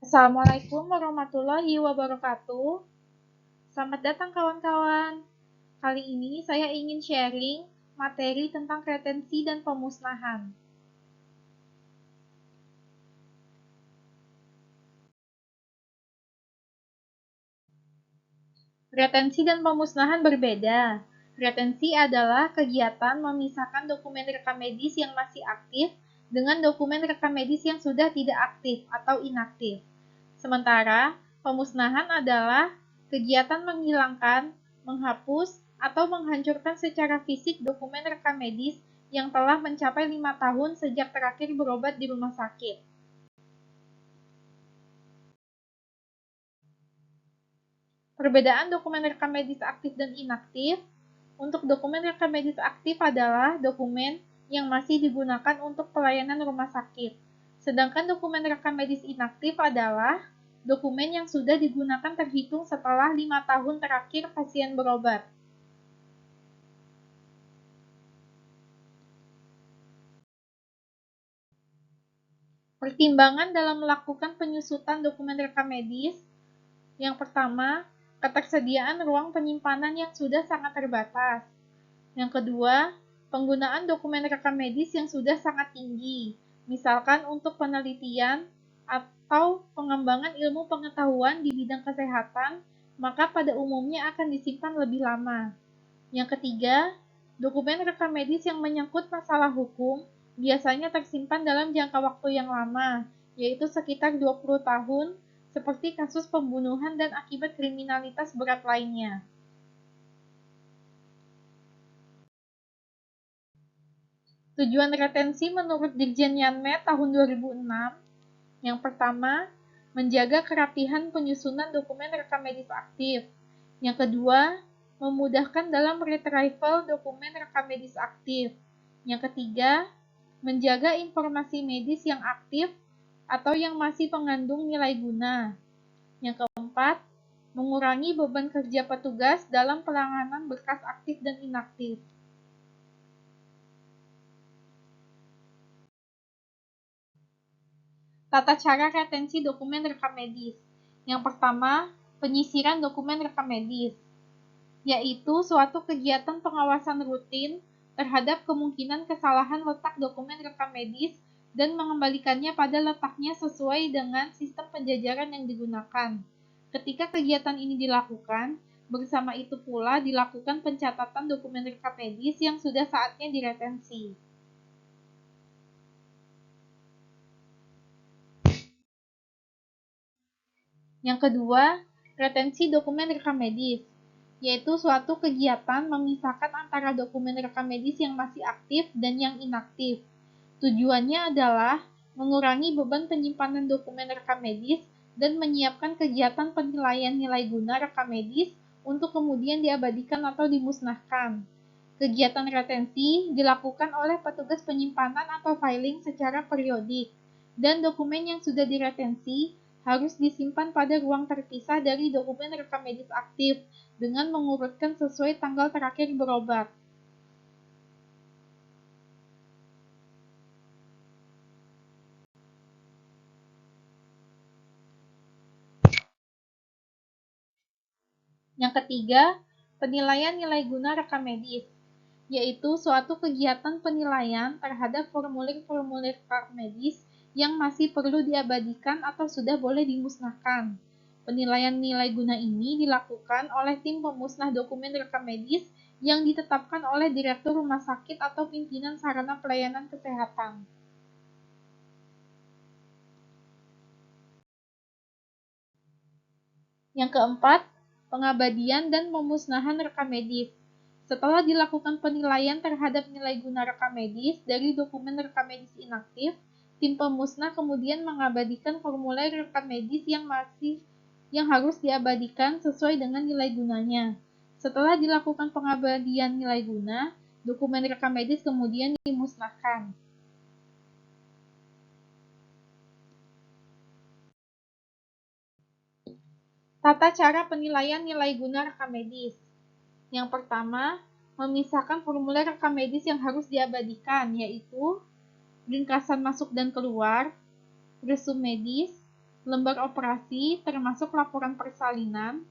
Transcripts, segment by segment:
Assalamualaikum warahmatullahi wabarakatuh. Selamat datang kawan-kawan. Kali ini saya ingin sharing materi tentang retensi dan pemusnahan. Retensi dan pemusnahan berbeda. Retensi adalah kegiatan memisahkan dokumen rekam medis yang masih aktif dengan dokumen rekam medis yang sudah tidak aktif atau inaktif. Sementara, pemusnahan adalah kegiatan menghilangkan, menghapus, atau menghancurkan secara fisik dokumen rekam medis yang telah mencapai 5 tahun sejak terakhir berobat di rumah sakit. Perbedaan dokumen rekam medis aktif dan inaktif. Untuk dokumen rekam medis aktif adalah dokumen yang masih digunakan untuk pelayanan rumah sakit. Sedangkan dokumen rekam medis inaktif adalah dokumen yang sudah digunakan terhitung setelah 5 tahun terakhir pasien berobat. Pertimbangan dalam melakukan penyusutan dokumen rekam medis. Yang pertama, ketersediaan ruang penyimpanan yang sudah sangat terbatas. Yang kedua, penggunaan dokumen rekam medis yang sudah sangat tinggi, misalkan untuk penelitian atau pengembangan ilmu pengetahuan di bidang kesehatan, maka pada umumnya akan disimpan lebih lama. Yang ketiga, dokumen rekam medis yang menyangkut masalah hukum biasanya tersimpan dalam jangka waktu yang lama, yaitu sekitar 20 tahun, seperti kasus pembunuhan dan akibat kriminalitas berat lainnya. Tujuan retensi menurut Dirjen Yanmed tahun 2006, yang pertama, menjaga kerapihan penyusunan dokumen rekam medis aktif. Yang kedua, memudahkan dalam retrieval dokumen rekam medis aktif. Yang ketiga, menjaga informasi medis yang aktif atau yang masih mengandung nilai guna. Yang keempat, mengurangi beban kerja petugas dalam penanganan berkas aktif dan inaktif. Tata cara retensi dokumen rekam medis. Yang pertama, penyisiran dokumen rekam medis, yaitu suatu kegiatan pengawasan rutin terhadap kemungkinan kesalahan letak dokumen rekam medis dan mengembalikannya pada letaknya sesuai dengan sistem penjajaran yang digunakan. Ketika kegiatan ini dilakukan, bersama itu pula dilakukan pencatatan dokumen rekam medis yang sudah saatnya diretensi. Yang kedua, retensi dokumen rekam medis, yaitu suatu kegiatan memisahkan antara dokumen rekam medis yang masih aktif dan yang inaktif. Tujuannya adalah mengurangi beban penyimpanan dokumen rekam medis dan menyiapkan kegiatan penilaian nilai guna rekam medis untuk kemudian diabadikan atau dimusnahkan. Kegiatan retensi dilakukan oleh petugas penyimpanan atau filing secara periodik, dan dokumen yang sudah diretensi harus disimpan pada ruang terpisah dari dokumen rekam medis aktif dengan mengurutkan sesuai tanggal terakhir berobat. Yang ketiga, penilaian nilai guna rekam medis, yaitu suatu kegiatan penilaian terhadap formulir-formulir rekam medis yang masih perlu diabadikan atau sudah boleh dimusnahkan. Penilaian nilai guna ini dilakukan oleh tim pemusnah dokumen rekam medis yang ditetapkan oleh direktur rumah sakit atau pimpinan sarana pelayanan kesehatan. Yang keempat, pengabadian dan pemusnahan rekam medis. Setelah dilakukan penilaian terhadap nilai guna rekam medis dari dokumen rekam medis inaktif, tim pemusnah kemudian mengabadikan formulir rekam medis yang harus diabadikan sesuai dengan nilai gunanya. Setelah dilakukan pengabadian nilai guna, dokumen rekam medis kemudian dimusnahkan. Tata cara penilaian nilai guna rekam medis. Yang pertama, memisahkan formulir rekam medis yang harus diabadikan, yaitu ringkasan masuk dan keluar, resum medis, lembar operasi termasuk laporan persalinan,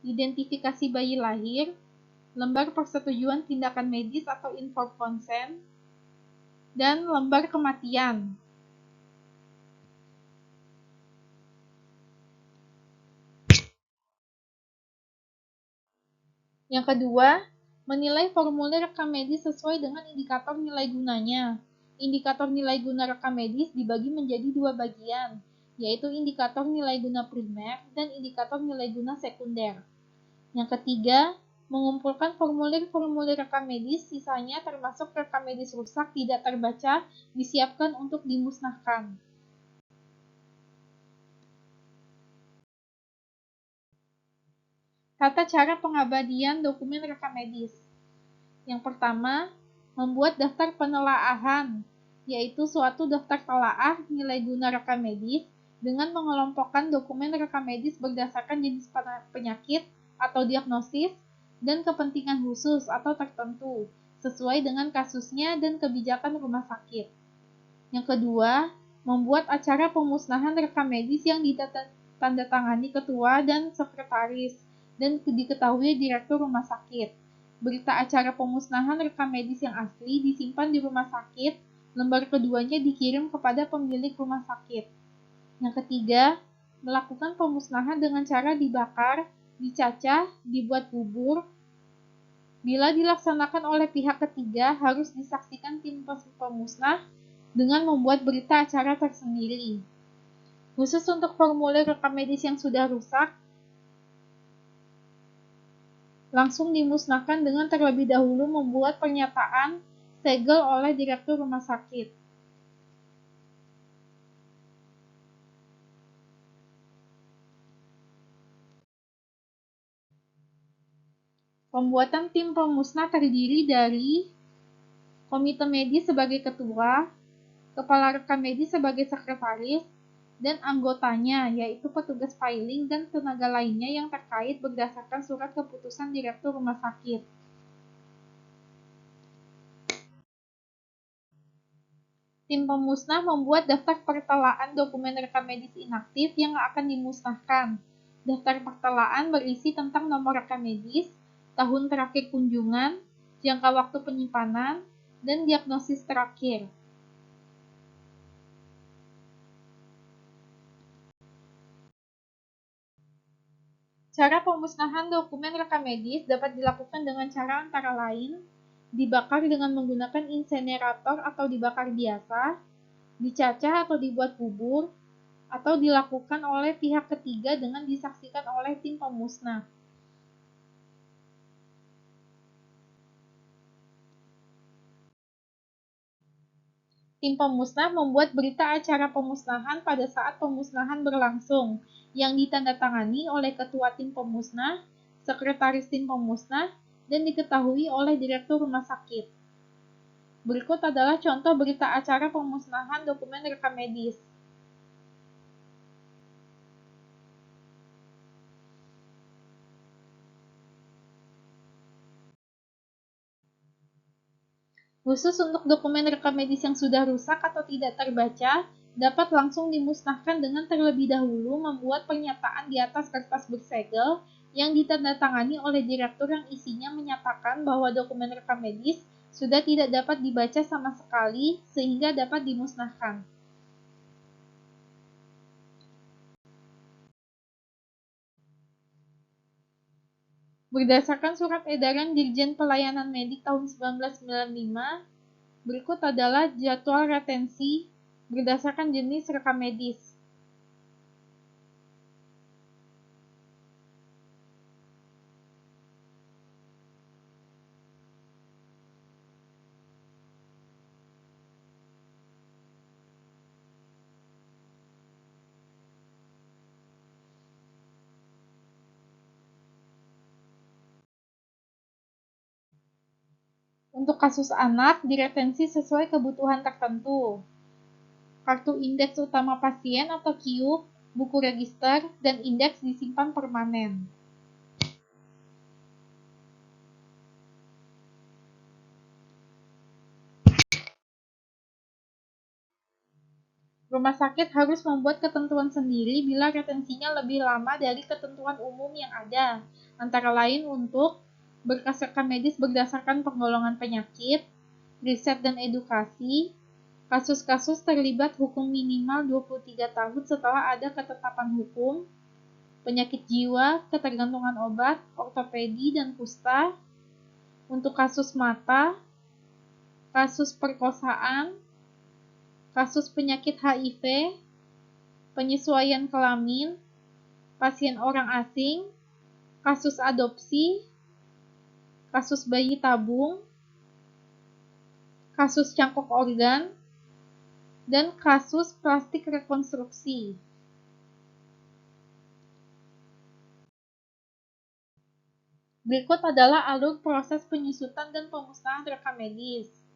identifikasi bayi lahir, lembar persetujuan tindakan medis atau informed consent, dan lembar kematian. Yang kedua, menilai formulir rekam medis sesuai dengan indikator nilai gunanya. Indikator nilai guna rekam medis dibagi menjadi dua bagian, yaitu indikator nilai guna primer dan indikator nilai guna sekunder. Yang ketiga, mengumpulkan formulir-formulir rekam medis, sisanya termasuk rekam medis rusak tidak terbaca, disiapkan untuk dimusnahkan. Tata cara pengabadian dokumen rekam medis. Yang pertama, membuat daftar penelaahan, yaitu suatu daftar telaah nilai guna rekam medis dengan mengelompokkan dokumen rekam medis berdasarkan jenis penyakit atau diagnosis dan kepentingan khusus atau tertentu, sesuai dengan kasusnya dan kebijakan rumah sakit. Yang kedua, membuat acara pemusnahan rekam medis yang ditandatangani ketua dan sekretaris dan diketahui direktur rumah sakit. Berita acara pemusnahan rekam medis yang asli disimpan di rumah sakit, lembar keduanya dikirim kepada pemilik rumah sakit. Yang ketiga, melakukan pemusnahan dengan cara dibakar, dicacah, dibuat bubur. Bila dilaksanakan oleh pihak ketiga, harus disaksikan tim pemusnah dengan membuat berita acara tersendiri. Khusus untuk formulir rekam medis yang sudah rusak, langsung dimusnahkan dengan terlebih dahulu membuat pernyataan segel oleh direktur rumah sakit. Pembuatan tim pemusnah terdiri dari komite medis sebagai ketua, kepala rekam medis sebagai sekretaris, dan anggotanya, yaitu petugas filing dan tenaga lainnya yang terkait berdasarkan surat keputusan direktur rumah sakit. Tim pemusnah membuat daftar pertelaan dokumen rekam medis inaktif yang akan dimusnahkan. Daftar pertelaan berisi tentang nomor rekam medis, tahun terakhir kunjungan, jangka waktu penyimpanan, dan diagnosis terakhir. Cara pemusnahan dokumen rekam medis dapat dilakukan dengan cara antara lain dibakar dengan menggunakan insinerator atau dibakar biasa, dicacah atau dibuat bubur, atau dilakukan oleh pihak ketiga dengan disaksikan oleh tim pemusnah. Tim pemusnah membuat berita acara pemusnahan pada saat pemusnahan berlangsung, yang ditandatangani oleh ketua tim pemusnah, sekretaris tim pemusnah, dan diketahui oleh direktur rumah sakit. Berikut adalah contoh berita acara pemusnahan dokumen rekam medis. Khusus untuk dokumen rekam medis yang sudah rusak atau tidak terbaca, dapat langsung dimusnahkan dengan terlebih dahulu membuat pernyataan di atas kertas bersegel yang ditandatangani oleh direktur yang isinya menyatakan bahwa dokumen rekam medis sudah tidak dapat dibaca sama sekali sehingga dapat dimusnahkan. Berdasarkan Surat Edaran Dirjen Pelayanan Medik tahun 1995, berikut adalah jadwal retensi berdasarkan jenis rekam medis. Untuk kasus anak, diretensi sesuai kebutuhan tertentu. Kartu indeks utama pasien atau KIUP, buku register, dan indeks disimpan permanen. Rumah sakit harus membuat ketentuan sendiri bila retensinya lebih lama dari ketentuan umum yang ada, antara lain untuk berkas rekam medis berdasarkan penggolongan penyakit, riset dan edukasi, kasus-kasus terlibat hukum minimal 23 tahun setelah ada ketetapan hukum, penyakit jiwa, ketergantungan obat, ortopedi, dan kusta, untuk kasus mata, kasus perkosaan, kasus penyakit HIV, penyesuaian kelamin, pasien orang asing, kasus adopsi, kasus bayi tabung, kasus cangkok organ, dan kasus plastik rekonstruksi. Berikut adalah alur proses penyusutan dan pemusnahan rekam medis.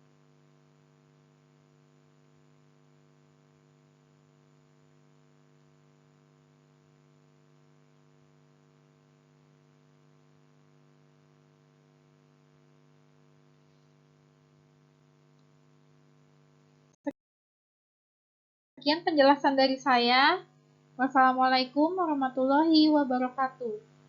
Sekian penjelasan dari saya. Wassalamualaikum warahmatullahi wabarakatuh.